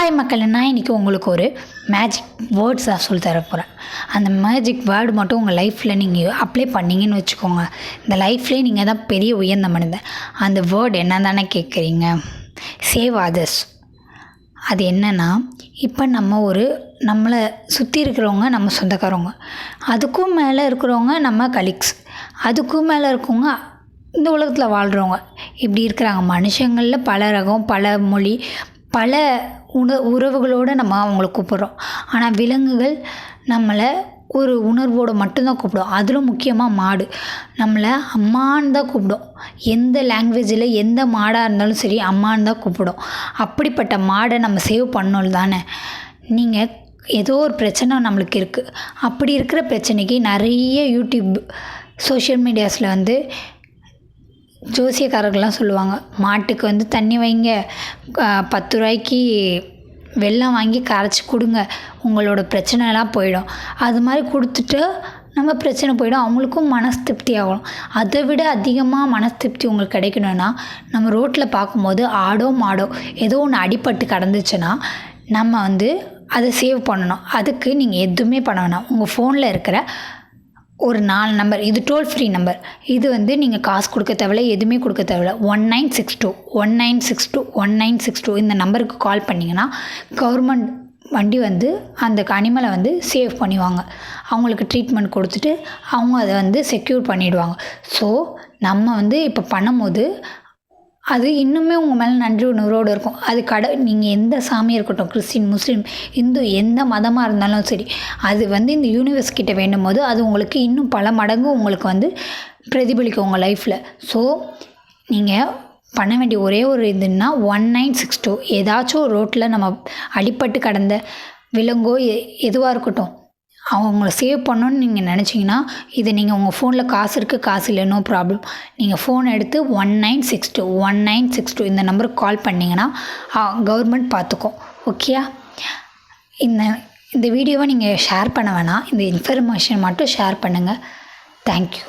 Hi மக்கள், நான் இன்றைக்கி உங்களுக்கு ஒரு மேஜிக் வேர்ட்ஸாக சொல்லி தர போகிறேன். அந்த மேஜிக் வேர்டு மட்டும் உங்கள் லைஃப்பில் நீங்கள் அப்ளை பண்ணிங்கன்னு வச்சுக்கோங்க, இந்த லைஃப்லேயே நீங்கள் தான் பெரிய உயர்ந்த மனிதன். அந்த வேர்டு என்ன தானே கேட்குறீங்க? Save others. அது என்னென்னா, இப்போ நம்மளை சுற்றி இருக்கிறவங்க நம்ம சொந்தக்காரவங்க, அதுக்கும் மேலே இருக்கிறவங்க நம்ம கலீக்ஸ், அதுக்கும் மேலே இருக்கவங்க இந்த உலகத்தில் வாழ்கிறவங்க, இப்படி இருக்கிறாங்க. மனுஷங்களில் பல ரகம், பல மொழி, பல உறவுகளோடு நம்ம அவங்கள கூப்பிட்றோம். ஆனால் விலங்குகள் நம்மளை ஒரு உணர்வோடு மட்டும்தான் கூப்பிடும். அதிலும் முக்கியமாக மாடு நம்மளை அம்மான்னு தான் கூப்பிடும். எந்த லாங்குவேஜில் எந்த மாடாக இருந்தாலும் சரி, அம்மான்னு தான் கூப்பிடும். அப்படிப்பட்ட மாடை நம்ம சேவ் பண்ணணும் தானே. நீங்கள் ஏதோ ஒரு பிரச்சனை நம்மளுக்கு இருக்குது, அப்படி இருக்கிற பிரச்சனைக்கு நிறைய யூடியூப், சோஷியல் மீடியாஸில் ஜோசியக்காரர்கள்லாம் சொல்லுவாங்க, மாட்டுக்கு தண்ணி வைங்க, 10 ரூபாய்க்கு வெல்லம் வாங்கி கரைச்சி கொடுங்க, உங்களோட பிரச்சனைலாம் போயிடும். அது மாதிரி கொடுத்துட்டு நம்ம பிரச்சனை போயிடும், அவங்களுக்கும் மனசு திருப்தி ஆகணும். அதை விட அதிகமாக மனசு திருப்தி உங்களுக்கு கிடைக்கணும்னா, நம்ம ரோட்டில் பார்க்கும்போது ஆடோ மாடோ ஏதோ ஒன்று அடிபட்டு கிடந்துச்சுன்னா நம்ம அதை சேவ் பண்ணணும். அதுக்கு நீங்கள் எதுவுமே பண்ண வேணாம். உங்கள் ஃபோனில் இருக்கிற ஒரு 4 நம்பர், இது டோல் ஃப்ரீ நம்பர். இது நீங்கள் காசு கொடுக்க தேவையில்ல, எதுவுமே கொடுக்க தேவையில்ல. 1962 இந்த நம்பருக்கு கால் பண்ணிங்கன்னா கவர்மெண்ட் வண்டி அந்த அனிமலை சேவ் பண்ணுவாங்க. அவங்களுக்கு ட்ரீட்மெண்ட் கொடுத்துட்டு அவங்க அதை செக்யூர் பண்ணிவிடுவாங்க. ஸோ நம்ம இப்போ பண்ணும்போது அது இன்னுமே உங்கள் மேலே நன்றி உணர்வோடு இருக்கும். அது நீங்கள் எந்த சாமியாக இருக்கட்டும், கிறிஸ்டின், முஸ்லீம், இந்து, எந்த மதமாக இருந்தாலும் சரி, அது இந்த யூனிவர்ஸ் கிட்ட வேண்டும் போது அது உங்களுக்கு இன்னும் பல மடங்கு உங்களுக்கு பிரதிபலிக்கும் உங்கள் லைஃப்பில். ஸோ நீங்கள் பண்ண வேண்டிய ஒரே ஒரு இதுன்னா 1962. ஏதாச்சும் ரோட்டில் நம்ம அடிபட்டு கடந்த விலங்கோ எதுவாக இருக்கட்டும், அவங்கள சேவ் பண்ணணுன்னு நீங்கள் நினச்சிங்கன்னா, இதை நீங்கள் உங்கள் ஃபோனில் காசு இருக்குது, காசு இல்லை, நோ ப்ராப்ளம். நீங்கள் ஃபோன் எடுத்து 1962 இந்த நம்பருக்கு கால் பண்ணிங்கன்னா கவர்மெண்ட் பார்த்துக்கும். ஓகேயா? இந்த வீடியோவை நீங்கள் ஷேர் பண்ண வேணாம், இந்த இன்ஃபர்மேஷன் மட்டும் ஷேர் பண்ணுங்கள். தேங்க்யூ.